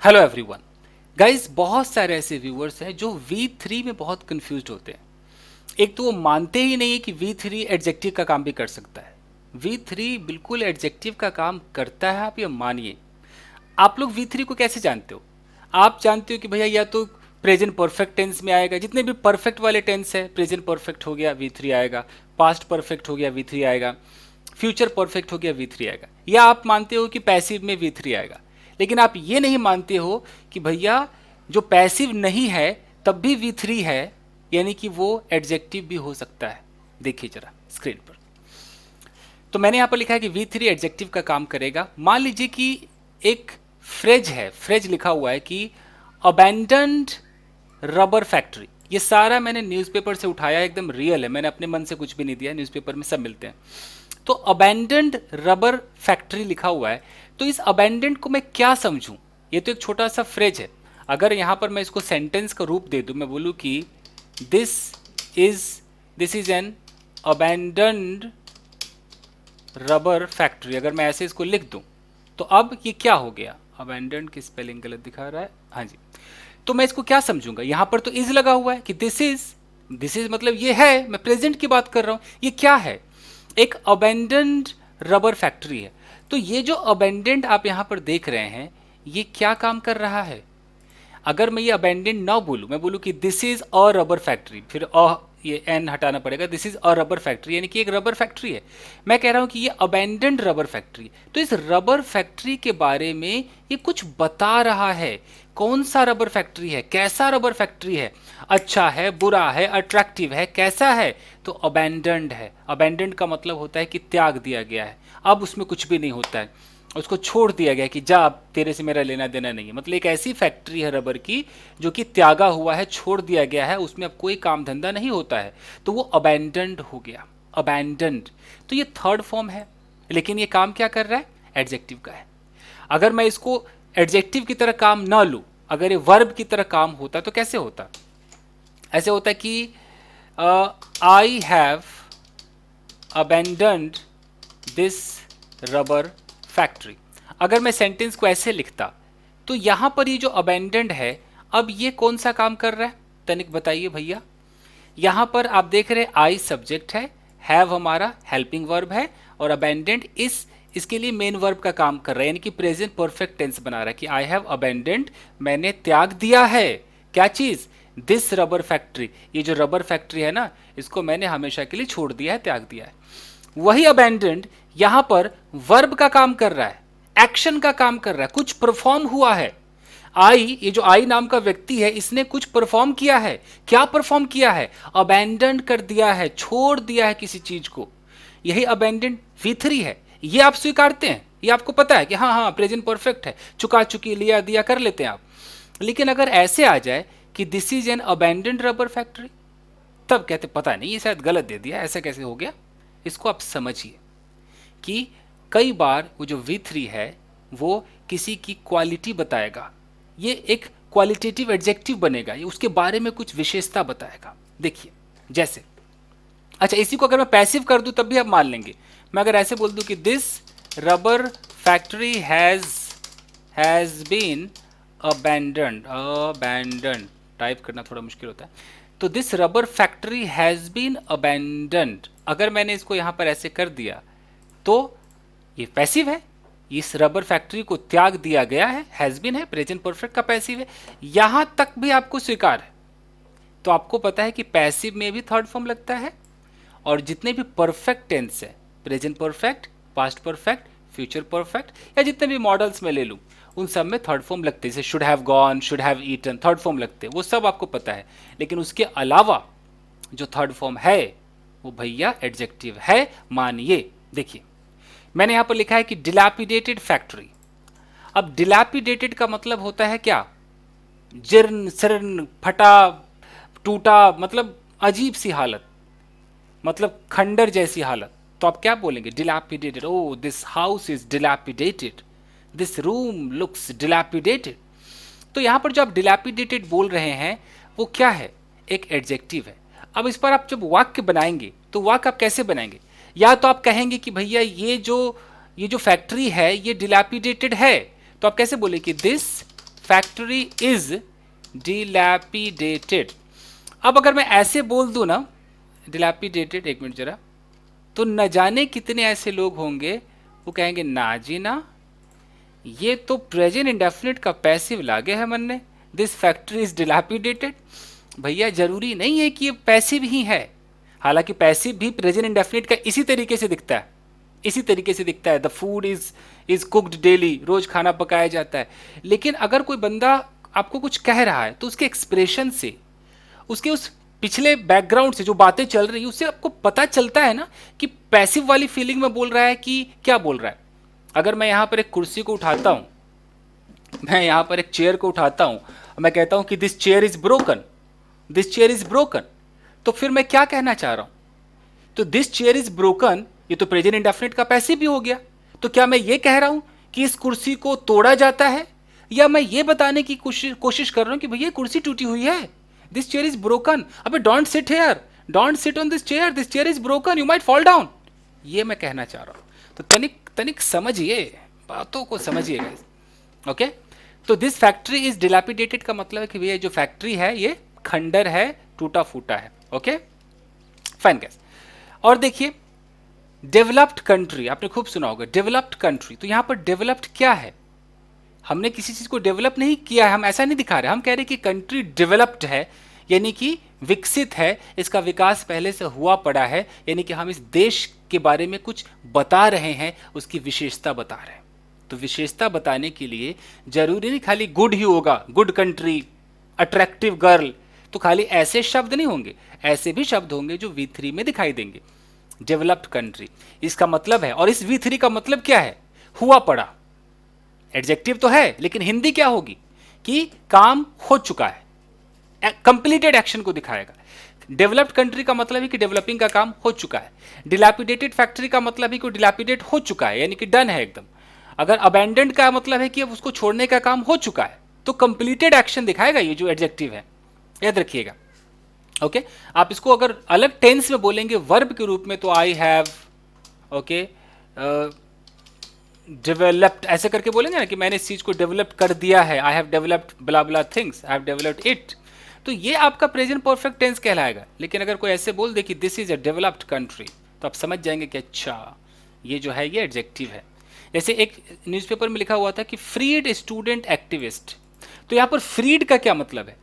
Hello everyone. Guys, बहुत सारे ऐसे व्यूअर्स हैं जो V3 में बहुत कंफ्यूज्ड होते हैं। एक तो वो मानते ही नहीं है कि V3 एडजेक्टिव का काम भी कर सकता है। V3 बिल्कुल एडजेक्टिव का काम करता है, आप ये मानिए। आप लोग V3 को कैसे जानते हो? आप जानते हो कि भैया या तो प्रेजेंट परफेक्ट टेंस में आएगा, जितने भी परफेक्ट वाले टेंस है, प्रेजेंट परफेक्ट हो गया V3 आएगा, पास्ट परफेक्ट हो गया V3 आएगा, फ्यूचर परफेक्ट हो गया V3 आएगा, या आप मानते हो कि पैसिव में V3 आएगा। लेकिन आप ये नहीं मानते हो कि भैया जो पैसिव नहीं है तब भी V3 है, यानी कि वो एडजेक्टिव भी हो सकता है। देखिए जरा स्क्रीन पर। तो मैंने यहां पर लिखा है कि V3 एडजेक्टिव का काम करेगा। मान लीजिए कि एक फ्रेज है, फ्रेज लिखा हुआ है कि अबैंडन्ड रबर फैक्ट्री। ये सारा मैंने न्यूज़पेपर से उठाया है, एकदम रियल है, मैंने अपने मन से कुछ भी नहीं दिया, न्यूज़पेपर में सब मिलते हैं। तो अबैंडन्ड रबर फैक्ट्री लिखा हुआ है, तो इस अबैंडन्ड को मैं क्या समझूं? ये तो एक छोटा सा फ्रेज है। अगर यहां पर मैं इसको सेंटेंस का रूप दे दूं, मैं बोलूं कि this is this is an abandoned rubber factory, अगर मैं ऐसे इसको लिख दूं तो अब ये क्या हो गया? अबैंडन्ड की स्पेलिंग गलत दिखा रहा है, हाँ जी। तो मैं इसको क्या समझूंगा? यहां पर तो इज लगा हुआ है कि दिस इज मतलब ये है, मैं प्रेजेंट की बात कर रहा हूं। ये क्या है? एक अबैंडन्ड रबर फैक्ट्री है। तो ये जो अबैंडन्ड आप यहां पर देख रहे हैं, ये क्या काम कर रहा है? अगर मैं ये अबैंडन ना बोलूं, मैं बोलूं कि this is a rubber factory, फिर ये एन हटाना पड़ेगा, this is a rubber factory, यानी कि एक रबर फैक्ट्री है। मैं कह रहा हूं कि ये अबैंडन्ड रबर फैक्ट्री। तो इस रबर फैक्ट्री के बारे में ये कुछ बता रहा है। कौन सा रबर फैक्ट्री है, कैसा रबर फैक्ट्री है, अच्छा है, बुरा है, अट्रैक्टिव है, कैसा है? तो अबैंडन्ड है। अबैंडन्ड का मतलब होता है कि त्याग दिया गया है, अब उसमें कुछ भी नहीं होता है, उसको छोड़ दिया गया कि जा, अब तेरे से मेरा लेना देना नहीं है। मतलब एक ऐसी फैक्ट्री है रबर की जो कि त्यागा हुआ है, छोड़ दिया गया है, उसमें अब कोई काम धंधा नहीं होता है, तो वो अबैंडन्ड हो गया, अबैंडन्ड। तो ये थर्ड फॉर्म है, लेकिन ये काम क्या कर रहा है? एडजेक्टिव का है। अगर मैं इसको एडजेक्टिव की तरह काम ना लूं, अगर ये वर्ब की तरह काम होता तो कैसे होता? ऐसे होता कि I have abandoned this rubber factory. अगर मैं सेंटेंस को ऐसे लिखता तो यहां पर ये जो अबैंडन्ड है, अब ये कौन सा काम कर रहा है? तनिक बताइए भैया। यहां पर आप देख रहे हैं आई सब्जेक्ट है, हैव हमारा हेल्पिंग वर्ब है, और अबैंडन्ड इसके लिए मेन वर्ब का काम कर रहा है, यानी कि प्रेजेंट परफेक्ट टेंस बना रहा है कि आई हैव अबैंडन्ड, मैंने त्याग दिया है। क्या चीज? This rubber factory. ये जो रबर फैक्ट्री है ना, इसको मैंने हमेशा के लिए छोड़ दिया है, त्याग दिया है। वही अबैंडन्ड यहां पर वर्ब का काम कर रहा है, एक्शन का काम कर रहा है, कुछ परफॉर्म हुआ है। आई, ये जो आई नाम का व्यक्ति है, इसने कुछ परफॉर्म किया है। क्या परफॉर्म किया है? अबैंडन कर दिया है, छोड़ दिया है किसी चीज को। यही अबैंडन V3 है। ये आप स्वीकारते हैं, ये आपको पता है कि हाँ हाँ प्रेजेंट परफेक्ट है, चुका चुकी, लिया दिया कर लेते हैं आप। लेकिन अगर ऐसे आ जाए कि this is an abandoned rubber factory, तब कहते पता नहीं ये शायद गलत दे दिया, ऐसा कैसे हो गया? इसको आप समझिए कि कई बार वो जो V3 है वो किसी की क्वालिटी बताएगा, ये एक क्वालिटेटिव एडजेक्टिव बनेगा, ये उसके बारे में कुछ विशेषता बताएगा। देखिए जैसे, अच्छा इसी को अगर मैं पैसिव कर दूं तब भी आप मान लेंगे। मैं अगर ऐसे बोल दूं कि this rubber factory has been abandoned type करना थोड़ा मुश्किल होता है, तो this rubber factory has been abandoned, अगर मैंने इसको यहां पर ऐसे कर दिया तो ये पैसिव है, इस रबर फैक्ट्री को त्याग दिया गया है, हैज बीन है, प्रेजेंट परफेक्ट का पैसिव है। यहां तक भी आपको स्वीकार है। तो आपको पता है कि पैसिव में भी थर्ड फॉर्म लगता है, और जितने भी परफेक्ट टेंस है, present perfect, past perfect, future perfect, या जितने भी मॉडल्स में ले लूं, उन सब में थर्ड फॉर्म लगते हैं। जैसे should have gone, should have eaten, third form लगते हैं, वो सब आपको पता है। लेकिन उसके अलावा जो थर्ड फॉर्म है वो भैया एडजेक्टिव है, मानिए। देखिए मैंने यहां पर लिखा है कि डिलैपिडेटेड फैक्ट्री। अब डिलैपिडेटेड का मतलब होता है क्या? जीर्ण शीर्ण, फटा टूटा, मतलब अजीब सी हालत, मतलब खंडर जैसी हालत। तो आप क्या बोलेंगे? Dilapidated. Oh this house is dilapidated, this room looks dilapidated. तो यहां पर जो आप डिलैपिडेटेड बोल रहे हैं वो क्या है? एक एडजेक्टिव है। अब इस पर आप जब वाक्य बनाएंगे तो वाक्य आप कैसे बनाएंगे? या तो आप कहेंगे कि भैया ये जो फैक्ट्री है ये डिलैपिडेटेड है, तो आप कैसे बोले कि दिस फैक्ट्री इज डिलैपिडेटेड। अब अगर मैं ऐसे बोल दूं ना डिलैपिडेटेड, एक मिनट जरा, तो न जाने कितने ऐसे लोग होंगे वो कहेंगे ना जी ना, ये तो प्रेजेंट इंडेफिनिट का पैसिव लागे है मन ने, दिस फैक्ट्री इज डिलैपिडेटेड। भैया जरूरी नहीं है कि ये पैसिव ही है, हालांकि पैसिव भी प्रेजेंट इंडेफिनिट का इसी तरीके से दिखता है, इसी तरीके से दिखता है, the food is cooked daily, रोज खाना पकाया जाता है। लेकिन अगर कोई बंदा आपको कुछ कह रहा है तो उसके एक्सप्रेशन से, उसके उस पिछले बैकग्राउंड से जो बातें चल रही है उससे आपको पता चलता है ना कि पैसिव वाली फीलिंग में बोल रहा है कि क्या बोल रहा है। अगर मैं यहां पर एक कुर्सी को उठाता हूं, मैं यहां पर एक चेयर को उठाता हूं, मैं कहता हूं कि this chair is broken, this chair is broken, तो फिर मैं क्या कहना चाह रहा हूं? तो दिस चेयर इज ब्रोकन, ये तो प्रेजेंट इंडेफिनिट का पैसिव भी हो गया। तो क्या मैं ये कह रहा हूं कि इस कुर्सी को तोड़ा जाता है, या मैं ये बताने की कोशिश कर रहा हूं कि भैया कुर्सी टूटी हुई है, दिस चेयर इज ब्रोकन, अबे don't sit here, don't sit on this chair is broken, you might fall down, ये मैं कहना चाह रहा हूं। तो तनिक तनिक समझिए, बातों को समझिए गाइस, ओके। तो दिस फैक्ट्री इज डिलैपिडेटेड का मतलब है कि भैया जो फैक्ट्री है ये खंडर है, टूटा फूटा है, ओके फाइन गाइस। और देखिए डेवलप्ड कंट्री, आपने खूब सुना होगा डेवलप्ड कंट्री, तो यहां पर डेवलप्ड क्या है? हमने किसी चीज को डेवलप नहीं किया है, हम ऐसा नहीं दिखा रहे, हम कह रहे कि कंट्री डेवलप्ड है, यानी कि विकसित है, इसका विकास पहले से हुआ पड़ा है, यानी कि हम इस देश के बारे में कुछ बता रहे हैं, उसकी विशेषता बता रहे हैं। तो विशेषता बताने के लिए जरूरी नहीं खाली गुड ही होगा, गुड कंट्री, अट्रैक्टिव गर्ल, तो खाली ऐसे शब्द नहीं होंगे, ऐसे भी शब्द होंगे जो V3 में दिखाई देंगे। डेवलप्ड कंट्री इसका मतलब है, और इस V3 का मतलब क्या है? हुआ पड़ा। एडजेक्टिव तो है लेकिन हिंदी क्या होगी कि काम हो चुका है, कंप्लीटेड एक्शन को दिखाएगा। डेवलप्ड कंट्री का मतलब है कि डेवलपिंग का काम हो चुका है। डिलैपिडेटेड फैक्ट्री का मतलब है कि डिलैपिडेट हो चुका है, यानी कि डन है एकदम। अगर अबैंडन्ड का मतलब है कि अब उसको छोड़ने का काम हो चुका है, तो कंप्लीटेड एक्शन दिखाएगा ये जो एडजेक्टिव है, याद रखिएगा, ओके। आप इसको अगर अलग टेंस में बोलेंगे वर्ब के रूप में, तो आई हैव, ओके, डेवलप्ड ऐसे करके बोलेंगे ना कि मैंने इस चीज को डेवलप कर दिया है, I have developed blah blah things, I have developed it, तो ये आपका प्रेजेंट परफेक्ट टेंस कहलाएगा। लेकिन अगर कोई ऐसे बोल दे कि this is a developed country, तो आप समझ जाएंगे कि अच्छा ये जो है ये एडजेक्टिव है। जैसे एक न्यूज़पेपर में लिखा हुआ था कि फ्रीड स्टूडेंट एक्टिविस्ट, तो यहाँ पर फ्रीड का क्या मतलब है?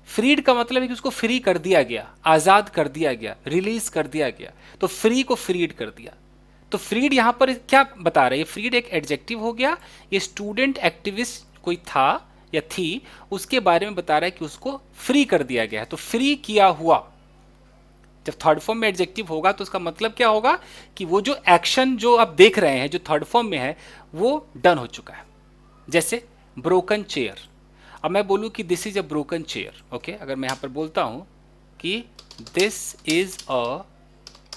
फ्रीड का मतलब है कि उसको फ्री कर दिया गया, आज़ाद कर दिया गया, रिलीज कर दिया गया, तो फ्री को फ्रीड कर दिया। तो फ्रीड यहां पर क्या बता रहे हैं? फ्रीड एक एडजेक्टिव हो गया, ये स्टूडेंट एक्टिविस्ट कोई था या थी उसके बारे में बता रहा है कि उसको फ्री कर दिया गया है, तो फ्री किया हुआ। जब थर्ड फॉर्म में एडजेक्टिव होगा तो उसका मतलब क्या होगा कि वो जो एक्शन जो आप देख रहे हैं जो थर्ड फॉर्म में है वो डन हो चुका है। जैसे ब्रोकन चेयर, अब मैं बोलूं कि this is a broken chair, okay, अगर मैं यहां पर बोलता हूं कि this is a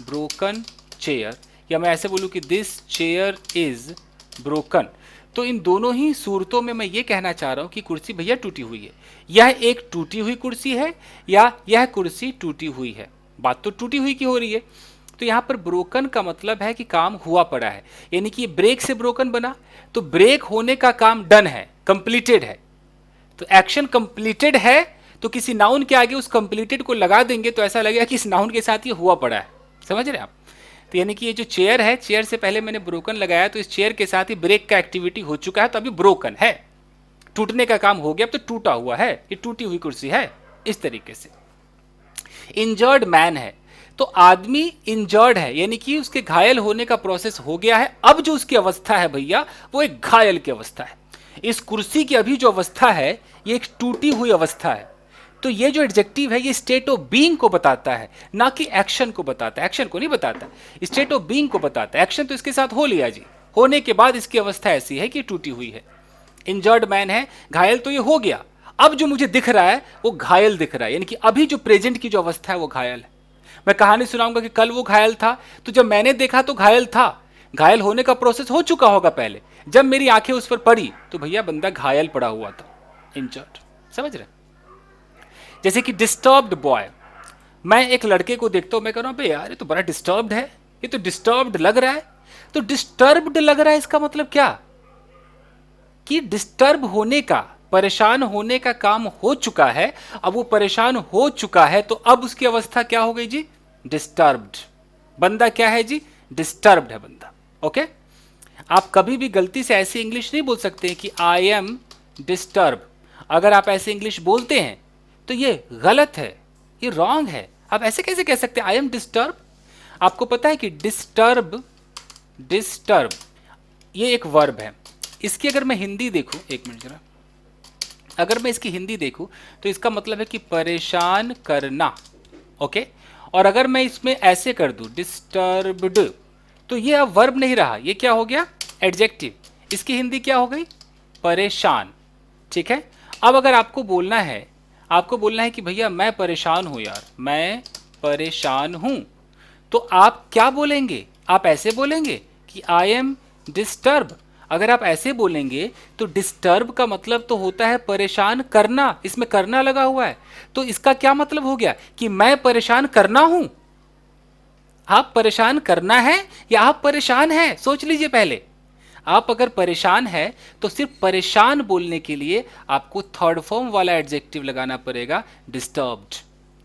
broken chair, या मैं ऐसे बोलूं कि दिस चेयर इज ब्रोकन, तो इन दोनों ही सूरतों में मैं ये कहना चाह रहा हूं कि कुर्सी भैया टूटी हुई है। यह एक टूटी हुई कुर्सी है या यह कुर्सी टूटी हुई है, बात तो टूटी हुई की हो रही है। तो यहां पर ब्रोकन का मतलब है कि काम हुआ पड़ा है, यानी कि ब्रेक से ब्रोकन बना, तो ब्रेक होने का काम डन है, कंप्लीटेड है। तो एक्शन कंप्लीटेड है, तो किसी नाउन के आगे उस कंप्लीटेड को लगा देंगे तो ऐसा लगेगा कि इस नाउन के साथ ये हुआ पड़ा है, समझ रहे हैं आप? तो यानी कि ये जो चेयर है, चेयर से पहले मैंने ब्रोकन लगाया, तो इस चेयर के साथ ही ब्रेक का एक्टिविटी हो चुका है, तो अभी ब्रोकन है, टूटने का काम हो गया, अब तो टूटा हुआ है, ये टूटी हुई कुर्सी है, इस तरीके से। इंजर्ड मैन है, तो आदमी इंजर्ड है, यानी कि उसके घायल होने का प्रोसेस हो गया है, अब जो उसकी अवस्था है भैया वो एक घायल की अवस्था है। इस कुर्सी की अभी जो अवस्था है ये एक टूटी हुई अवस्था है। तो ये जो एडजेक्टिव है ये स्टेट ऑफ बीइंग को बताता है, ना कि एक्शन को बताता है। एक्शन को नहीं बताता, स्टेट ऑफ बीइंग को बताता है। एक्शन तो इसके साथ हो लिया जी, होने के बाद इसकी अवस्था ऐसी है कि टूटी हुई है। इंजर्ड मैन है, घायल तो ये हो गया, अब जो मुझे दिख रहा है वो घायल दिख रहा है, यानी कि अभी जो प्रेजेंट की जो अवस्था है वो घायल है। मैं कहानी सुनाऊंगा कि कल वो घायल था, तो जब मैंने देखा तो घायल था, घायल होने का प्रोसेस हो चुका होगा पहले, जब मेरी आंखें उस पर पड़ी तो भैया बंदा घायल पड़ा हुआ था, इंजर्ड, समझ रहे? जैसे कि डिस्टर्ब्ड बॉय, मैं एक लड़के को देखता हूं, मैं कह रहा हूं यार ये तो बड़ा डिस्टर्ब्ड है, ये तो डिस्टर्ब्ड लग रहा है। तो डिस्टर्ब्ड लग रहा है इसका मतलब क्या कि डिस्टर्ब होने का, परेशान होने का काम हो चुका है, अब वो परेशान हो चुका है, तो अब उसकी अवस्था क्या हो गई जी? डिस्टर्ब्ड। बंदा क्या है जी? डिस्टर्ब्ड है बंदा। ओके, आप कभी भी गलती से ऐसी इंग्लिश नहीं बोल सकते कि आई एम डिस्टर्ब। अगर आप ऐसे इंग्लिश बोलते हैं तो ये गलत है, ये रॉन्ग है। आप ऐसे कैसे कह सकते हैं आई एम डिस्टर्ब? आपको पता है कि डिस्टर्ब, डिस्टर्ब ये एक वर्ब है। इसकी अगर मैं हिंदी देखूं, एक मिनट जरा, अगर मैं इसकी हिंदी देखूं तो इसका मतलब है कि परेशान करना। ओके, और अगर मैं इसमें ऐसे कर दूं डिस्टर्ब्ड, तो ये अब वर्ब नहीं रहा, ये क्या हो गया? एडजेक्टिव। इसकी हिंदी क्या हो गई? परेशान। ठीक है, अब अगर आपको बोलना है, आपको बोलना है कि भैया मैं परेशान हूं यार, मैं परेशान हूं, तो आप क्या बोलेंगे? आप ऐसे बोलेंगे कि आई एम डिस्टर्ब। अगर आप ऐसे बोलेंगे तो डिस्टर्ब का मतलब तो होता है परेशान करना, इसमें करना लगा हुआ है। तो इसका क्या मतलब हो गया कि मैं परेशान करना हूं? आप परेशान करना है या आप परेशान हैं? सोच लीजिए पहले। आप अगर परेशान है तो सिर्फ परेशान बोलने के लिए आपको थर्ड फॉर्म वाला एडजेक्टिव लगाना पड़ेगा, डिस्टर्ब्ड।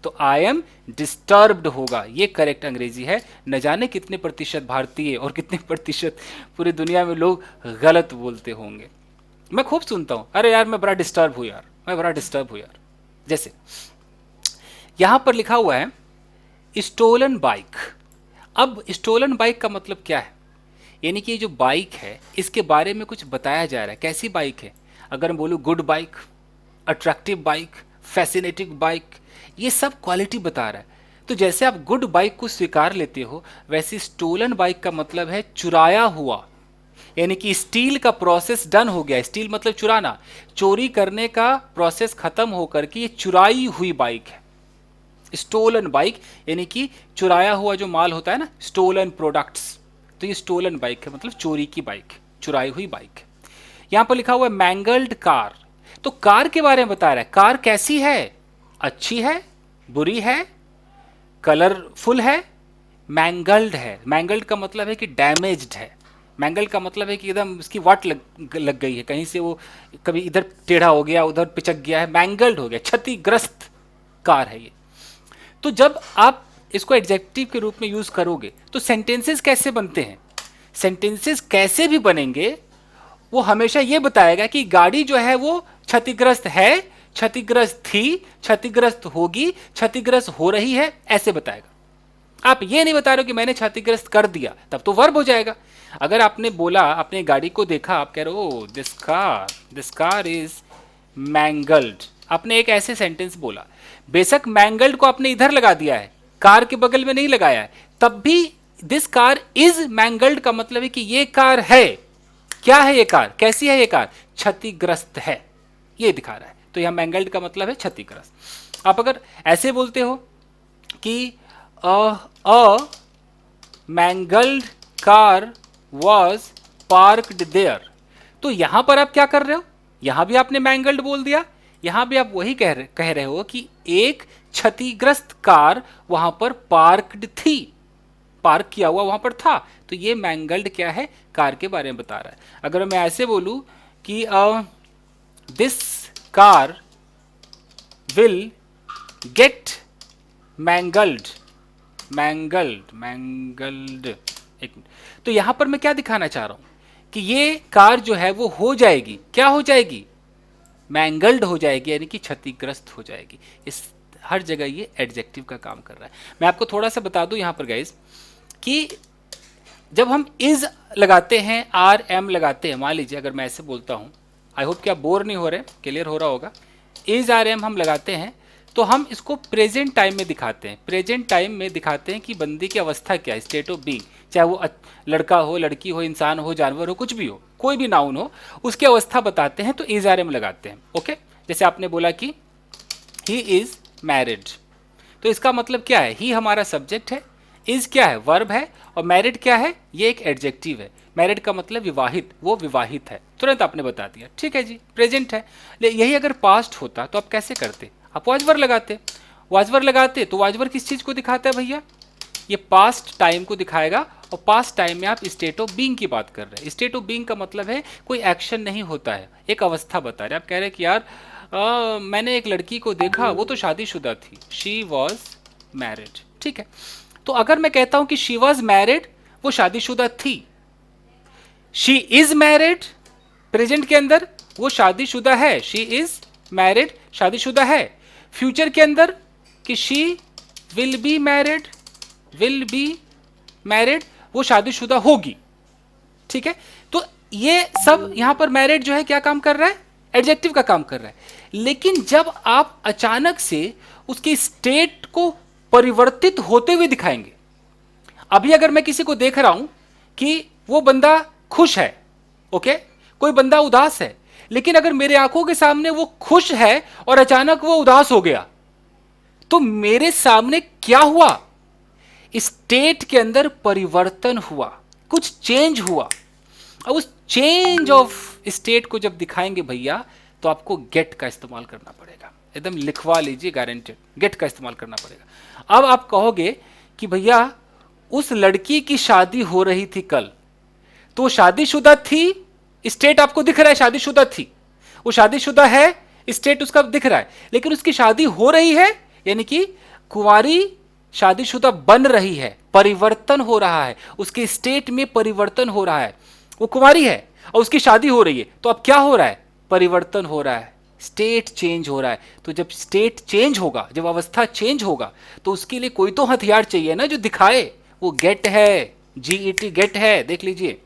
तो आई एम डिस्टर्ब्ड होगा, ये करेक्ट अंग्रेजी है। न जाने कितने प्रतिशत भारतीय और कितने प्रतिशत पूरी दुनिया में लोग गलत बोलते होंगे। मैं खूब सुनता हूं, अरे यार मैं बड़ा डिस्टर्ब हूं यार, मैं बड़ा डिस्टर्ब हूं यार। जैसे यहां पर लिखा हुआ है स्टोलन बाइक। अब स्टोलन बाइक का मतलब क्या है? यानी कि ये जो बाइक है इसके बारे में कुछ बताया जा रहा है। कैसी बाइक है? अगर मैं बोलूँ good bike, attractive bike, fascinating bike, ये सब क्वालिटी बता रहा है। तो जैसे आप गुड बाइक को स्वीकार लेते हो, वैसे स्टोलन बाइक का मतलब है चुराया हुआ। यानी कि स्टील का प्रोसेस डन हो गया। स्टील मतलब चुराना, चोरी करने का प्रोसेस खत्म होकर के ये चुराई हुई बाइक है। स्टोलन बाइक यानी कि चुराया हुआ जो माल होता है ना, स्टोलन प्रोडक्ट्स, तो ये स्टोलन बाइक है, मतलब चोरी की बाइक, चुराई हुई बाइक। यहां पर लिखा हुआ है मैंगल्ड कार। तो कार के बारे में बता रहा है। कार कैसी है? अच्छी है, बुरी है, कलरफुल है, मैंगल्ड है। मैंगल्ड का मतलब है कि डैमेज्ड है। मैंगल्ड का मतलब है कि एकदम उसकी वाट लग गई है, कहीं से वो कभी इधर टेढ़ा हो गया, उधर पिचक गया है, मैंगल्ड हो गया, क्षतिग्रस्त कार है ये। तो जब आप इसको एडजेक्टिव के रूप में यूज करोगे तो सेंटेंसेस कैसे बनते हैं? सेंटेंसेस कैसे भी बनेंगे वो हमेशा ये बताएगा कि गाड़ी जो है वो क्षतिग्रस्त है, क्षतिग्रस्त थी, क्षतिग्रस्त होगी, क्षतिग्रस्त हो रही है, ऐसे बताएगा। आप ये नहीं बता रहे हो कि मैंने क्षतिग्रस्त कर दिया, तब तो वर्ब हो जाएगा। अगर आपने बोला, अपने गाड़ी को देखा, आप कह रहे हो दिस कार इज मैंगल्ड, आपने एक ऐसे सेंटेंस बोला। बेशक मैंगल्ड को आपने इधर लगा दिया है, कार के बगल में नहीं लगाया है, तब भी दिस कार इज मैंगल्ड का मतलब है कि ये कार है। क्या है ये कार? कैसी है ये कार? क्षतिग्रस्त है, ये दिखा रहा है। तो यहां मैंगल्ड का मतलब है क्षतिग्रस्त। आप अगर ऐसे बोलते हो कि a mangled car was parked there, तो यहां पर आप क्या कर रहे हो? यहां भी आपने मैंगल्ड बोल दिया, यहां भी आप वही कह रहे हो कि एक क्षतिग्रस्त कार वहां पर पार्क्ड थी, पार्क किया हुआ वहां पर था। तो ये मैंगल्ड क्या है? कार के बारे में बता रहा है। अगर मैं ऐसे बोलूं कि this car will get mangled, mangled, एक मिनट, तो यहां पर मैं क्या दिखाना चाह रहा हूं कि ये कार जो है वो हो जाएगी, क्या हो जाएगी? मैंगल्ड हो जाएगी, यानी कि क्षतिग्रस्त हो जाएगी। इस हर जगह ये एडजेक्टिव का काम कर रहा है। मैं आपको थोड़ा सा बता दूं यहां पर गाइस कि जब हम इज लगाते हैं, आर एम लगाते हैं, मान लीजिए अगर मैं ऐसे बोलता हूं, आई होप कि आप बोर नहीं हो रहे, क्लियर हो रहा होगा। इज आर एम हम लगाते हैं तो हम इसको प्रेजेंट टाइम में दिखाते हैं। प्रेजेंट टाइम में दिखाते हैं कि बंदी की अवस्था क्या है, स्टेट ऑफ बीइंग, चाहे वो लड़का हो, लड़की हो, इंसान हो, जानवर हो, कुछ भी हो, कोई भी नाउन हो, उसकी अवस्था बताते हैं, तो इज आर एम लगाते हैं। ओके, जैसे आपने बोला कि ही इज मैरिड, तो इसका मतलब क्या है? ही हमारा सब्जेक्ट है, इज क्या है? वर्ब है, और मैरिड क्या है? ये एक एडजेक्टिव है। मैरिड का मतलब विवाहित, वो विवाहित है, तुरंत आपने बता दिया। ठीक है जी, प्रेजेंट है। यही अगर पास्ट होता तो आप कैसे करते? आप वाजवर लगाते। वाजवर लगाते तो वाजवर किस चीज को दिखाता है भैया? ये पास्ट टाइम को दिखाएगा और पास्ट टाइम में आप स्टेट ऑफ बीइंग की बात कर रहे हैं। स्टेट ऑफ बीइंग का मतलब है कोई एक्शन नहीं होता है, एक अवस्था बता रहे हैं। आप कह रहे हैं कि यार मैंने एक लड़की को देखा, वो तो शादीशुदा थी, शी वॉज मैरिड। ठीक है, तो अगर मैं कहता हूं कि शी वॉज मैरिड, वो शादीशुदा थी। शी इज मैरिड, प्रेजेंट के अंदर वो शादीशुदा है, शी इज मैरिड, शादीशुदा है। फ्यूचर के अंदर कि she will be married, will be married, वो शादीशुदा होगी। ठीक है, तो ये सब यहां पर मैरिड जो है क्या काम कर रहा है, एडजेक्टिव का काम कर रहा है। लेकिन जब आप अचानक से उसकी स्टेट को परिवर्तित होते हुए दिखाएंगे, अभी अगर मैं किसी को देख रहा हूं कि वो बंदा खुश है, ओके, कोई बंदा उदास है, लेकिन अगर मेरे आंखों के सामने वो खुश है और अचानक वो उदास हो गया, तो मेरे सामने क्या हुआ, स्टेट के अंदर परिवर्तन हुआ, कुछ चेंज हुआ। अब उस चेंज ऑफ स्टेट को जब दिखाएंगे भैया, तो आपको गेट का इस्तेमाल करना पड़ेगा। एकदम लिखवा लीजिए, गारंटेड, गेट का इस्तेमाल करना पड़ेगा। अब आप कहोगे कि भैया उस लड़की की शादी हो रही थी कल, तो वो शादीशुदा थी, स्टेट आपको दिख रहा है शादीशुदा थी, वो शादीशुदा है, स्टेट उसका दिख रहा है, लेकिन उसकी शादी हो रही है, यानी कि कुंवारी शादीशुदा बन रही है, परिवर्तन हो रहा है, उसके स्टेट में परिवर्तन हो रहा है। वो कुंवारी है और उसकी शादी हो रही है, तो अब क्या हो रहा है, परिवर्तन हो रहा है, स्टेट चेंज हो रहा है। तो जब स्टेट चेंज होगा, जब अवस्था चेंज होगा, तो उसके लिए कोई तो हथियार चाहिए ना जो दिखाए, वो गेट है, जीईटी गेट है। देख लीजिए,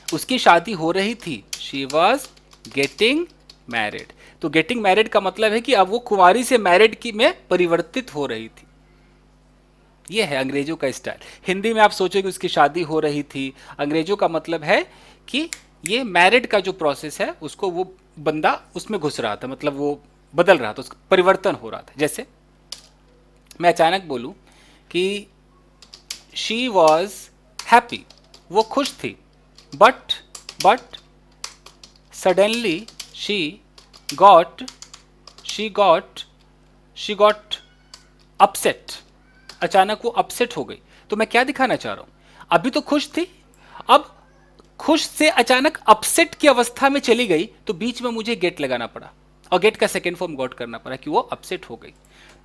उसकी शादी हो रही थी, शी वॉज गेटिंग मैरिड। तो गेटिंग मैरिड का मतलब है कि अब वो कुंवारी से मैरिड की में परिवर्तित हो रही थी। ये है अंग्रेजों का स्टाइल। हिंदी में आप सोचोगे उसकी शादी हो रही थी, अंग्रेजों का मतलब है कि ये मैरिड का जो प्रोसेस है उसको वो बंदा उसमें घुस रहा था, मतलब वो बदल रहा था, उसका परिवर्तन हो रहा था। जैसे मैं अचानक बोलूं कि शी वॉज हैप्पी, वो खुश थी, but suddenly she got upset, अचानक वो अपसेट हो गई। तो मैं क्या दिखाना चाह रहा हूं, अभी तो खुश थी, अब खुश से अचानक अपसेट की अवस्था में चली गई, तो बीच में मुझे गेट लगाना पड़ा, और गेट का सेकेंड फॉर्म गॉट करना पड़ा कि वो अपसेट हो गई।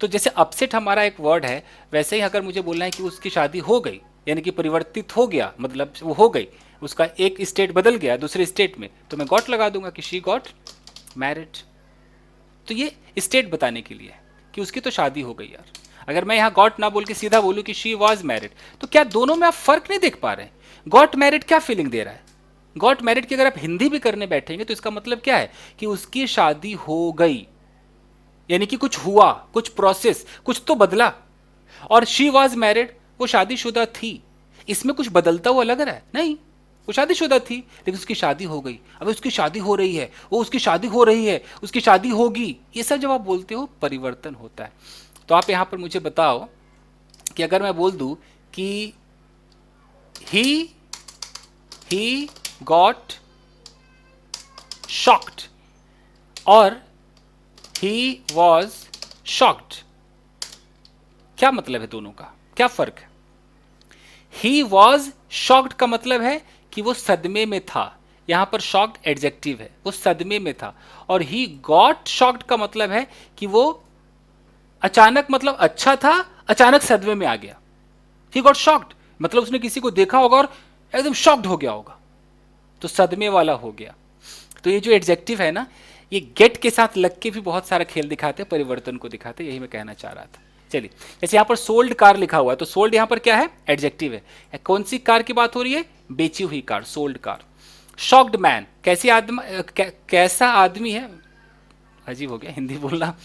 तो जैसे अपसेट हमारा एक वर्ड है, वैसे ही अगर मुझे बोलना है कि उसकी शादी हो गई, यानी कि परिवर्तित हो गया, मतलब वो हो गई, उसका एक स्टेट बदल गया दूसरे स्टेट में, तो मैं गॉट लगा दूंगा कि शी गॉट मैरिड। तो ये स्टेट बताने के लिए कि उसकी तो शादी हो गई यार। अगर मैं यहाँ गॉट ना बोल के सीधा बोलूँ कि शी वॉज मैरिड, तो क्या दोनों में आप फर्क नहीं देख पा रहे हैं? गॉट मैरिड क्या फीलिंग दे रहा है? गॉट मैरिड की अगर आप हिंदी भी करने बैठेंगे तो इसका मतलब क्या है कि उसकी शादी हो गई, यानी कि कुछ हुआ, कुछ प्रोसेस, कुछ तो बदला। और शी वॉज मैरिड, वो शादीशुदा थी, इसमें कुछ बदलता हुआ लग रहा है? नहीं, वो शादीशुदा थी लेकिन उसकी शादी हो गई, अब उसकी शादी हो रही है, वो उसकी शादी हो रही है, उसकी शादी होगी, ये सब जब आप बोलते हो परिवर्तन होता है। तो आप यहां पर मुझे बताओ कि अगर मैं बोल दूं कि ही गॉट शॉक्ड और ही वॉज शॉक्ड, क्या मतलब है दोनों का, क्या फर्क है? ही वॉज शॉक्ड का मतलब है कि वो सदमे में था, यहां पर शॉक्ड एडजेक्टिव है, वो सदमे में था। और ही गॉट शॉक्ड का मतलब है कि वो अचानक, मतलब अच्छा था, अचानक सदमे में आ गया। ही गॉट शॉक्ड मतलब उसने किसी को देखा होगा और एकदम शॉक्ड हो गया होगा, तो सदमे वाला हो गया। तो ये जो एडजेक्टिव है ना, ये गेट के साथ लग के भी बहुत सारा खेल दिखाते हैं, परिवर्तन को दिखाते हैं, यही मैं कहना चाह रहा था। चलिए, जैसे यहां पर सोल्ड कार लिखा हुआ है, तो सोल्ड यहां पर क्या है, एडजेक्टिव है। कौन सी कार की बात हो रही है, बेची हुई car, sold car. Shocked man, कैसी आदमी, कैसा आदमी है, अजीब हो गया हिंदी बोलना,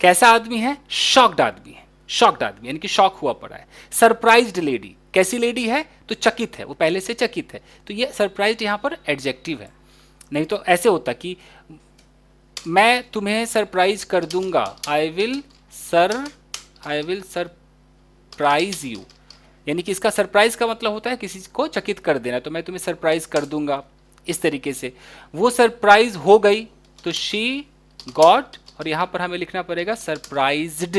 कैसा आदमी है, शॉक्ड आदमी है, शॉक्ड आदमी यानी कि शॉक हुआ पड़ा है। सरप्राइज्ड लेडी, कैसी लेडी है, तो चकित है, वो पहले से चकित है, तो ये सरप्राइज्ड यहां पर एडजेक्टिव है। नहीं तो ऐसे होता कि मैं तुम्हें सरप्राइज कर दूंगा, आई विल सरप्राइज यू, यानी कि इसका सरप्राइज का मतलब होता है किसी को चकित कर देना, तो मैं तुम्हें सरप्राइज कर दूंगा, इस तरीके से। वो सरप्राइज हो गई, तो शी गॉट, और यहां पर हमें लिखना पड़ेगा सरप्राइज्ड,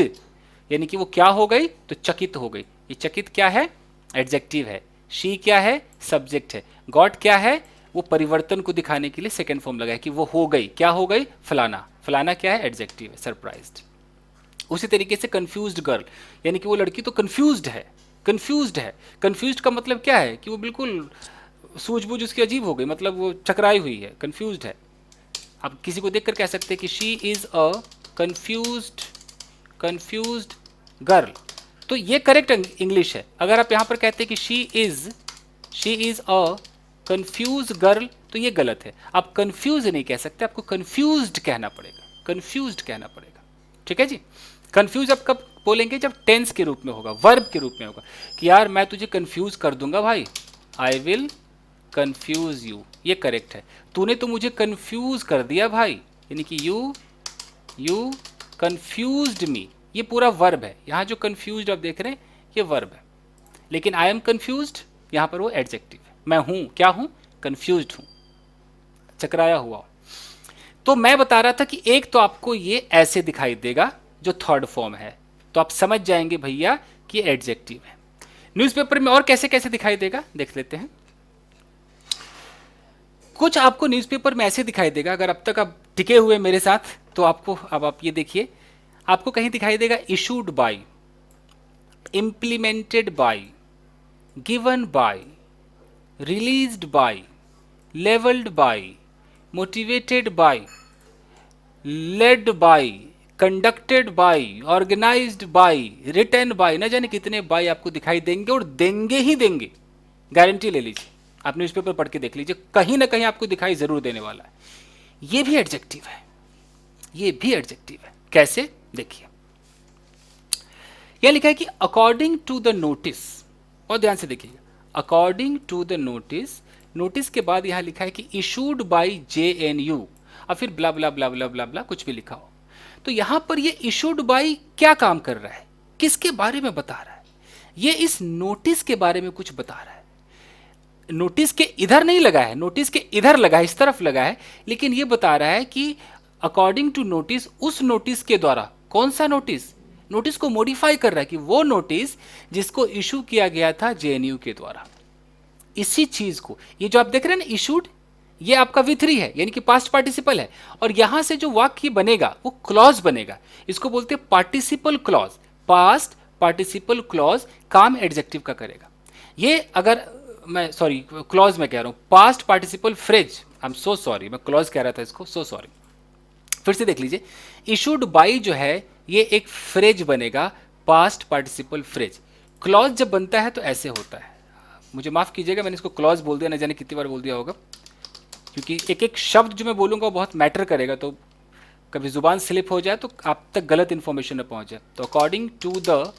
यानी कि वो क्या हो गई, तो चकित हो गई, ये चकित क्या है? एडजेक्टिव है। शी क्या है? सब्जेक्ट है। गॉट क्या है? वो परिवर्तन को दिखाने के लिए सेकेंड फॉर्म लगा है कि वो हो गई। क्या हो गई? फलाना। फलाना क्या है? एडजेक्टिव है, सरप्राइज्ड। उसी तरीके से कंफ्यूज्ड गर्ल, यानी कि वो लड़की तो कंफ्यूज्ड है। कंफ्यूज्ड है, कंफ्यूज्ड का मतलब क्या है कि वो बिल्कुल सूझबूझ उसकी अजीब हो गई, मतलब वो चकराई हुई है, कंफ्यूज्ड है। आप किसी को देखकर कह सकते हैं कि she is a confused confused girl. तो ये करेक्ट इंग्लिश है। अगर आप यहां पर कहते हैं कि she is a confuse girl, तो ये गलत है। आप कंफ्यूज नहीं कह सकते, आपको कंफ्यूज्ड कहना पड़ेगा। कंफ्यूज्ड कहना पड़ेगा, ठीक है जी। कंफ्यूज आप कब बोलेंगे? जब टेंस के रूप में होगा, वर्ब के रूप में होगा कि यार मैं तुझे कंफ्यूज कर दूंगा भाई, आई विल कंफ्यूज यू, ये करेक्ट है। तूने तो मुझे कंफ्यूज कर दिया भाई, यानी कि यू कंफ्यूज्ड मी, ये पूरा वर्ब है। यहां जो कंफ्यूज्ड आप देख रहे हैं ये वर्ब है, लेकिन आई एम कंफ्यूज्ड यहां पर वो एडजेक्टिव है। मैं हूं, क्या हूं? कंफ्यूज्ड हूं, चकराया हुआ हूं। तो मैं बता रहा था कि एक तो आपको ये ऐसे दिखाई देगा जो थर्ड फॉर्म है, तो आप समझ जाएंगे भैया कि एडजेक्टिव है। न्यूज़पेपर में और कैसे कैसे दिखाई देगा देख लेते हैं। कुछ आपको न्यूज़पेपर में ऐसे दिखाई देगा, अगर अब तक आप टिके हुए मेरे साथ तो आपको, अब आप ये देखिए, आपको कहीं दिखाई देगा issued by, implemented by, given by, released by, levelled by, motivated by, led by, conducted by, organised by, written by, न जाने कितने बाय आपको दिखाई देंगे और देंगे ही देंगे, गारंटी ले लीजिए। आप न्यूज़पेपर पढ़ के देख लीजिए, कहीं ना कहीं आपको दिखाई जरूर देने वाला है। ये भी एडजेक्टिव है, ये भी एडजेक्टिव है। कैसे? देखिए, यह लिखा है कि अकॉर्डिंग टू द नोटिस, और ध्यान से देखिएगा, according to the notice, notice के बाद यहां लिखा है कि इशूड बाय JNU, और फिर ब्ला ब्ला ब्ला ब्ला ब्ला ब्ला कुछ भी लिखा हो। तो यहां पर ये इशूड बाय क्या काम कर रहा है, किसके बारे में बता रहा है? ये इस नोटिस के बारे में कुछ बता रहा है। नोटिस के इधर नहीं लगा है, नोटिस के इधर लगा है, इस तरफ लगा है, लेकिन ये बता रहा है कि अकॉर्डिंग टू नोटिस, उस नोटिस के द्वारा। कौन सा नोटिस? नोटिस को मॉडिफाई कर रहा है कि वो नोटिस जिसको इशू किया गया था JNU के द्वारा, इसी चीज को, ये जो आप देख रहे हैं ना इशूड, ये आपका V3 है, यानी कि पास्ट पार्टिसिपल है, और यहां से जो वाक्य बनेगा वो क्लॉज बनेगा। इसको बोलते हैं participle clause. Past participle clause काम एडजेक्टिव का करेगा। ये अगर मैं, सॉरी क्लॉज में कह रहा हूं, past participle phrase, I am so sorry, मैं क्लॉज कह रहा था इसको, सो सॉरी। फिर से देख लीजिए, इशूड बाई जो है ये एक फ्रेज बनेगा, पास्ट पार्टिसिपल फ्रेज। क्लॉज जब बनता है तो ऐसे होता है, मुझे माफ कीजिएगा मैंने इसको क्लॉज बोल दिया, न जाने कितनी बार बोल दिया होगा, क्योंकि एक एक शब्द जो मैं बोलूंगा वो बहुत मैटर करेगा, तो कभी जुबान स्लिप हो जाए तो आप तक गलत इंफॉर्मेशन न पहुंच जाए। तो अकॉर्डिंग टू द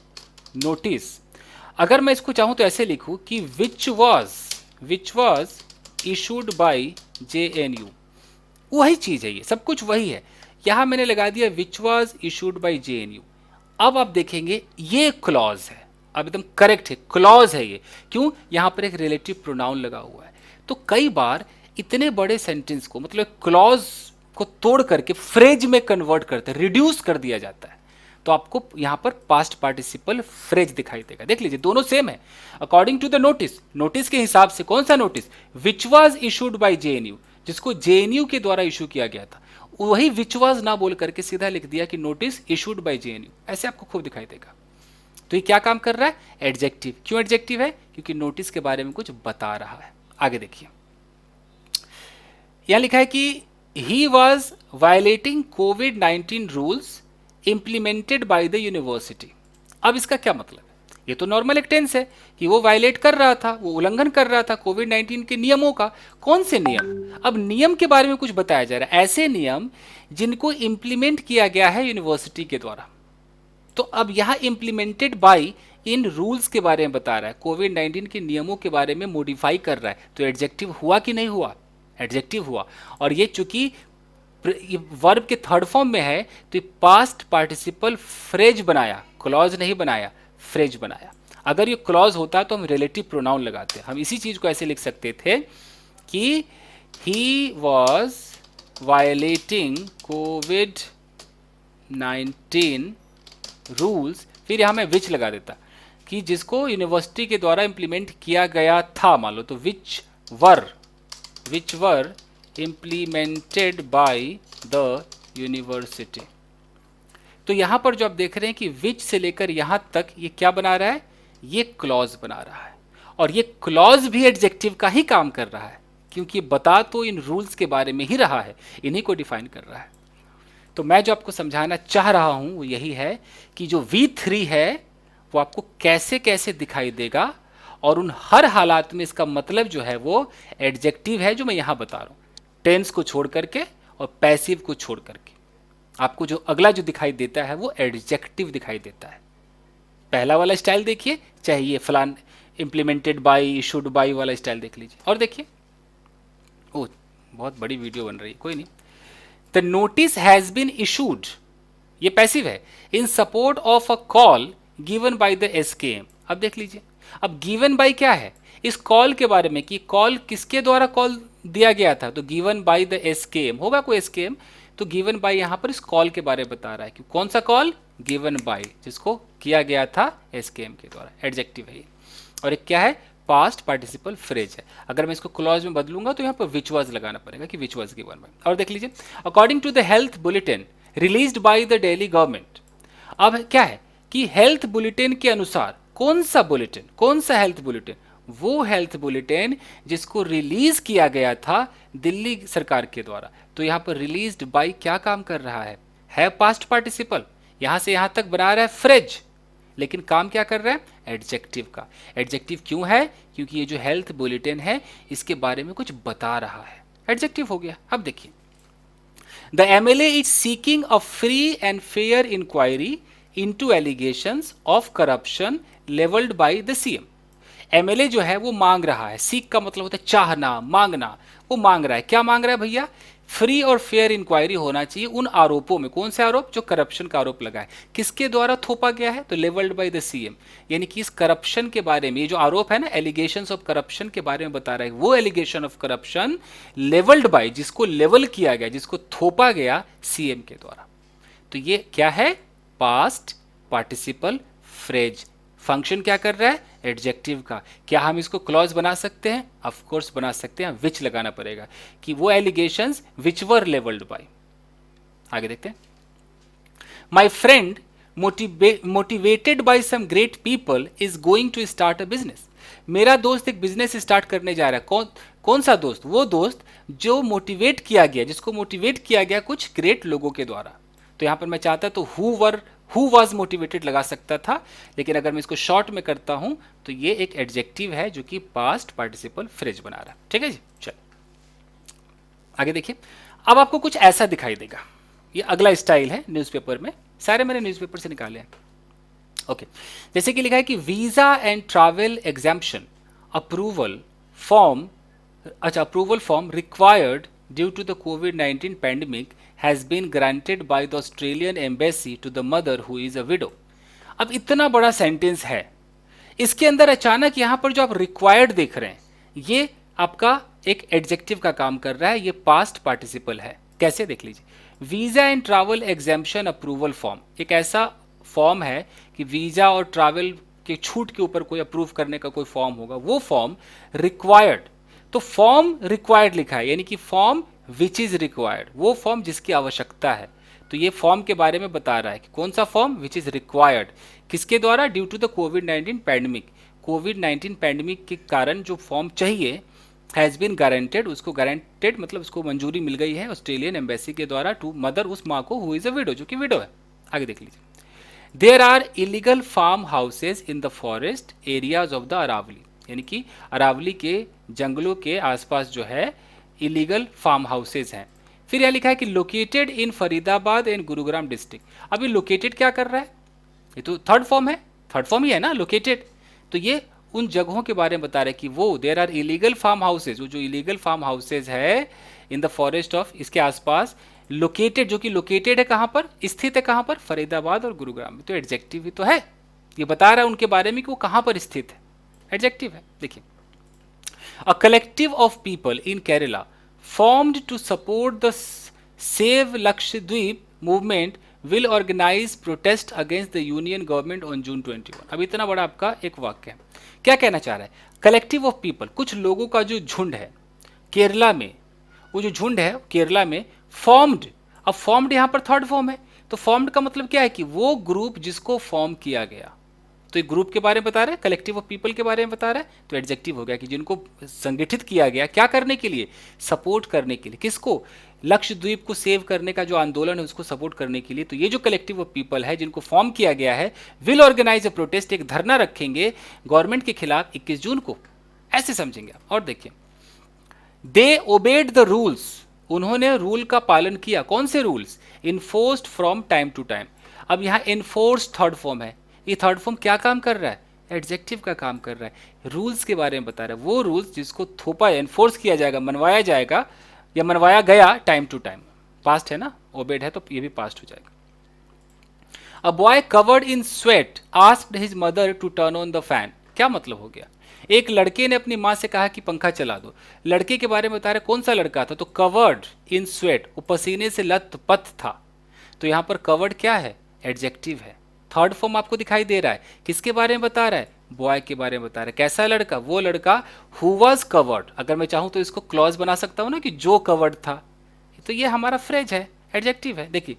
नोटिस, अगर मैं इसको चाहूं तो ऐसे लिखूं कि विच वॉज इशूड बाई JNU, वही चीज है, ये सब कुछ वही है। यहां मैंने लगा दिया विच वॉज इशूड बाई JNU। अब आप देखेंगे ये क्लॉज है, अब एकदम करेक्ट है, क्लॉज है ये। क्यों? यहां पर एक रिलेटिव प्रोनाउन लगा हुआ है। तो कई बार इतने बड़े सेंटेंस को, मतलब क्लॉज को तोड़ करके फ्रेज में कन्वर्ट करते, रिड्यूस कर दिया जाता है, तो आपको यहां पर पास्ट पार्टिसिपल फ्रेज दिखाई देगा। देख लीजिए दोनों सेम है। According to the notice, notice के हिसाब से, कौन सा notice? Which was issued by JNU, जिसको JNU के द्वारा इशू किया गया था, वही विच वॉज ना बोल करके सीधा लिख दिया कि नोटिस इशूड बाई JNU, ऐसे आपको खूब दिखाई देगा। तो ये क्या काम कर रहा है? एडजेक्टिव। क्यों एडजेक्टिव है? क्योंकि नोटिस के बारे में कुछ बता रहा है। आगे देखिए, यहां लिखा है कि he was violating COVID-19 rules implemented by the university. अब इसका क्या मतलब है? ये तो नॉर्मल एक टेंस है कि वो वायलेट कर रहा था, वो उल्लंघन कर रहा था COVID-19 के नियमों का। कौन से नियम? अब नियम के बारे में कुछ बताया जा रहा है, ऐसे नियम जिनको इंप्लीमेंट किया गया है यूनिवर्सिटी के द्वारा। तो अब यहां इंप्लीमेंटेड बाय, इन रूल्स के बारे में बता रहा है, COVID-19 के नियमों के बारे में मॉडिफाई कर रहा है, तो एडजेक्टिव हुआ कि नहीं हुआ? एडजेक्टिव हुआ। और ये चूंकि वर्ब के थर्ड फॉर्म में है तो पास्ट पार्टिसिपल फ्रेज बनाया, क्लॉज नहीं बनाया, फ्रेज बनाया। अगर ये क्लॉज होता तो हम रिलेटिव प्रोनाउन लगाते, हम इसी चीज को ऐसे लिख सकते थे कि he was violating COVID-19 rules, फिर यहां मैं विच लगा देता, कि जिसको यूनिवर्सिटी के द्वारा इंप्लीमेंट किया गया था, मान लो तो विच वर इम्प्लीमेंटेड बाय द यूनिवर्सिटी। तो यहां पर जो आप देख रहे हैं कि विच से लेकर यहां तक ये क्या बना रहा है, ये क्लॉज बना रहा है, और ये क्लॉज भी एडजेक्टिव का ही काम कर रहा है, क्योंकि बता तो इन रूल्स के बारे में ही रहा है, इन्हीं को डिफाइन कर रहा है। तो मैं जो आपको समझाना चाह रहा हूं वो यही है कि जो V3 है वो आपको कैसे कैसे दिखाई देगा, और उन हर हालात में इसका मतलब जो है वो एडजेक्टिव है, जो मैं यहां बता रहा हूं, टेंस को छोड़ करके और पैसिव को छोड़ करके। आपको जो अगला जो दिखाई देता है वो एडजेक्टिव दिखाई देता है। पहला वाला स्टाइल देखिए, चाहे ये फलान इंप्लीमेंटेड बाय, शुड बाय वाला स्टाइल देख लीजिए, और देखिए, ओ बहुत बड़ी वीडियो बन रही है, कोई नहीं। The notice has been issued, ये पैसिव है, in support of a call given by the SKM. अब देख लीजिए, अब गिवन बाय क्या है, इस कॉल के बारे में कि कॉल किसके द्वारा कॉल दिया गया था, तो गिवन बाय द एसकेएम होगा कोई एसकेएम, तो गिवन बाय यहां पर इस कॉल के बारे में बता रहा है कि कौन सा कॉल, गिवन बाय, जिसको किया गया था एसकेएम के द्वारा, एडजेक्टिव है ये। और एक क्या है, पास्ट पार्टिसिपल फ्रेज है। अगर मैं इसको क्लॉज में बदलूंगा तो यहां पर विच वाज लगाना पड़ेगा कि विच वाज गिवन बाय। और देख लीजिए, according to the health bulletin released by the Delhi government. अब क्या है कि हेल्थ बुलेटिन के अनुसार, कौन सा बुलेटिन, कौन सा हेल्थ बुलेटिन, वो हेल्थ बुलेटिन जिसको रिलीज किया गया था दिल्ली सरकार के द्वारा। तो यहां पर रिलीज्ड बाय क्या काम कर रहा है पास्ट पार्टिसिपल, यहां से यहां तक बना रहा है फ्रेज, लेकिन काम क्या कर रहा है, एडजेक्टिव का। एडजेक्टिव क्यों है, क्योंकि ये जो हेल्थ बुलेटिन है इसके बारे में कुछ बता रहा है, एडजेक्टिव हो गया। अब देखिए, the MLA is seeking a free and fair inquiry into allegations of corruption levelled by the CM. MLA जो है वो मांग रहा है, सीक का मतलब होता है चाहना, मांगना, वो मांग रहा है, क्या मांग रहा है भैया, फ्री और फेयर इंक्वायरी होना चाहिए उन आरोपों में, कौन से आरोप, जो करप्शन का आरोप लगा है, किसके द्वारा थोपा गया है, तो लेवल्ड बाय द सीएम, यानी कि इस करप्शन के बारे में, ये जो आरोप है ना, एलिगेशंस ऑफ करप्शन के बारे में बता रहा है, वो allegation of corruption levelled by, जिसको लेवल किया गया, जिसको थोपा गया सीएम के द्वारा। तो ये क्या है, पास्ट पार्टिसिपल फ्रेज। फंक्शन क्या कर रहा है, एडजेक्टिव का। क्या हम इसको क्लॉज बना सकते हैं, ऑफ कोर्स बना सकते हैं, विच लगाना पड़ेगा कि वो allegations which were levelled by. आगे देखते हैं, my friend motivated by some great people is going to start a business. मेरा दोस्त एक बिजनेस स्टार्ट करने जा रहा है। कौन सा दोस्त, वो दोस्त जो मोटिवेट किया गया, जिसको मोटिवेट किया गया कुछ ग्रेट लोगों के द्वारा। तो यहां पर मैं चाहता तो हु वॉज मोटिवेटेड लगा सकता था, लेकिन अगर मैं इसको शॉर्ट में करता हूं तो ये एक एडजेक्टिव है जो कि पास्ट पार्टिसिपल फ्रेज बना रहा है। ठीक है जी, चलिए आगे देखिए। अब आपको कुछ ऐसा दिखाई देगा, ये अगला स्टाइल है न्यूज़पेपर में, सारे मैंने न्यूज़पेपर से निकाले हैं। ओके, जैसे कि लिखा है कि visa and travel exemption approval form, अच्छा approval form required due to the कोविड-19 pandemic has been granted by the Australian embassy to the mother who is a widow। अब इतना बड़ा सेंटेंस है, इसके अंदर अचानक यहां पर जो आप रिक्वायर्ड देख रहे हैं ये आपका एक एडजेक्टिव का काम कर रहा है, ये पास्ट पार्टिसिपल है। कैसे, देख लीजिए, visa and travel exemption approval form, एक ऐसा फॉर्म है कि वीजा और ट्रैवल के छूट के ऊपर कोई अप्रूव करने का कोई फॉर्म होगा, वो फॉर्म रिक्वायर्ड। तो फॉर्म रिक्वायर्ड लिखा है, यानी कि फॉर्म विच इज रिक्वायर्ड, वो फॉर्म जिसकी आवश्यकता है। तो ये फॉर्म के बारे में बता रहा है कि कौन सा फॉर्म, विच इज रिक्वायर्ड, किसके द्वारा, ड्यू टू द कोविड-19 पैंडेमिक, कोविड-19 पैंडेमिक के कारण जो फॉर्म चाहिए, हैज़ बीन गारंटेड, उसको गारंटेड मतलब उसको मंजूरी मिल गई है ऑस्ट्रेलियन एम्बेसी के द्वारा, टू मदर, उस माँ को, हु इज अ विडो, जो कि विडो है। आगे देख लीजिए, there are illegal farm houses in the forest areas of the Aravalli, यानी कि अरावली के जंगलों के आसपास जो है इलीगल फार्म हाउसेज हैं। फिर यह लिखा है कि located in Faridabad and Gurugram district. अभी लोकेटेड क्या कर रहा है, ये तो थर्ड फॉर्म है, थर्ड फॉर्म ही है ना लोकेटेड, तो ये उन जगहों के बारे में बता रहे हैं कि वो there are illegal farm houses, वो जो इलीगल फार्म हाउसेज है इन द फॉरेस्ट ऑफ, इसके आसपास, लोकेटेड, जो कि लोकेटेड है कहाँ पर, स्थित है कहाँ पर, फरीदाबाद और गुरुग्राम में। तो एडजेक्टिव ही तो है, ये बता रहा है उनके बारे में कि वो कहाँ पर स्थित है, एडजेक्टिव है। देखिए, a collective of people in Kerala formed to support the Save Lakshadweep movement will organise protest against the union government on June 21। अब इतना बड़ा आपका एक वाक्य है, क्या कहना चाह रहा है? कलेक्टिव ऑफ पीपल, कुछ लोगों का जो झुंड है केरला में, वो जो झुंड है केरला में फॉर्म्ड। अब फॉर्म्ड यहां पर थर्ड फॉर्म है, तो फॉर्म्ड का मतलब क्या है कि वो ग्रुप जिसको फॉर्म किया गया। तो एक ग्रुप के बारे में बता रहा है, कलेक्टिव ऑफ पीपल के बारे में बता रहा है, तो एडजेक्टिव हो गया कि जिनको संगठित किया गया, क्या करने के लिए? सपोर्ट करने के लिए। किसको? लक्षद्वीप को सेव करने का जो आंदोलन है उसको सपोर्ट करने के लिए। तो ये जो कलेक्टिव ऑफ पीपल है जिनको फॉर्म किया गया है, विल ऑर्गेनाइज अ प्रोटेस्ट, एक धरना रखेंगे गवर्नमेंट के खिलाफ 21 जून को, ऐसे समझेंगे आप। और देखिए, दे ओबेड द रूल्स, उन्होंने रूल का पालन किया। कौन से rules? Enforced from time to time. अब यहां एनफोर्स थर्ड फॉर्म है, ये थर्ड फॉर्म क्या काम कर रहा है? एडजेक्टिव का काम कर रहा है। रूल्स के बारे में बता रहा है, वो रूल्स जिसको थोपा एनफोर्स किया जाएगा, मनवाया जाएगा या मनवाया गया टाइम टू टाइम। पास्ट है ना, ओबेड है तो ये भी पास्ट हो जाएगा। A boy covered in sweat asked his mother to turn on the fan, क्या मतलब हो गया? एक लड़के ने अपनी माँ से कहा कि पंखा चला दो। लड़के के बारे में बता रहे, कौन सा लड़का था? तो कवर्ड इन स्वेट, वो पसीने से लथपथ था। तो यहां पर कवर्ड क्या है? एडजेक्टिव है। थर्ड फॉर्म आपको दिखाई दे रहा है, किसके बारे में बता रहा है? बॉय के बारे में बता रहा है। कैसा लड़का? वो लड़का हु वाज कवर्ड। अगर मैं चाहूं तो इसको क्लॉज बना सकता हूं ना कि जो कवर्ड था, तो ये हमारा फ्रेज है, एडजेक्टिव है। देखिए,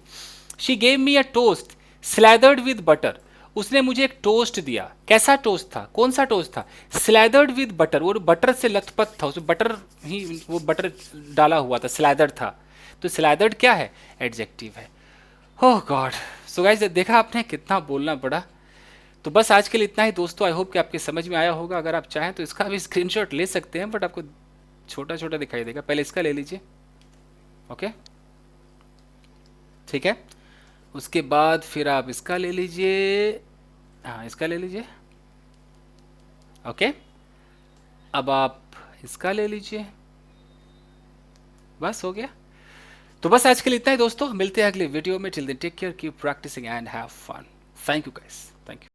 she gave me a toast slathered with butter, उसने मुझे एक टोस्ट दिया। कैसा टोस्ट था? कौन सा टोस्ट था? स्लैदर्ड विद बटर, वो बटर से लथपथ था, उसमें बटर ही, वो बटर डाला हुआ था, स्लैदर्ड था। तो स्लैदर्ड क्या है? एडजेक्टिव है। ओह गॉड। सो गाइस, देखा आपने कितना बोलना पड़ा। तो बस आज के लिए इतना ही दोस्तों, आई होप कि आपके समझ में आया होगा। अगर आप चाहें तो इसका भी स्क्रीनशॉट ले सकते हैं, बट आपको छोटा छोटा दिखाई देगा। पहले इसका ले लीजिए, ओके, ठीक है। उसके बाद फिर आप इसका ले लीजिए, हाँ इसका ले लीजिए, ओके। अब आप इसका ले लीजिए, बस हो गया। तो बस आज के लिए इतना ही दोस्तों, मिलते हैं अगले वीडियो में। Till then take care, keep practising and have fun. Thank you guys, thank you.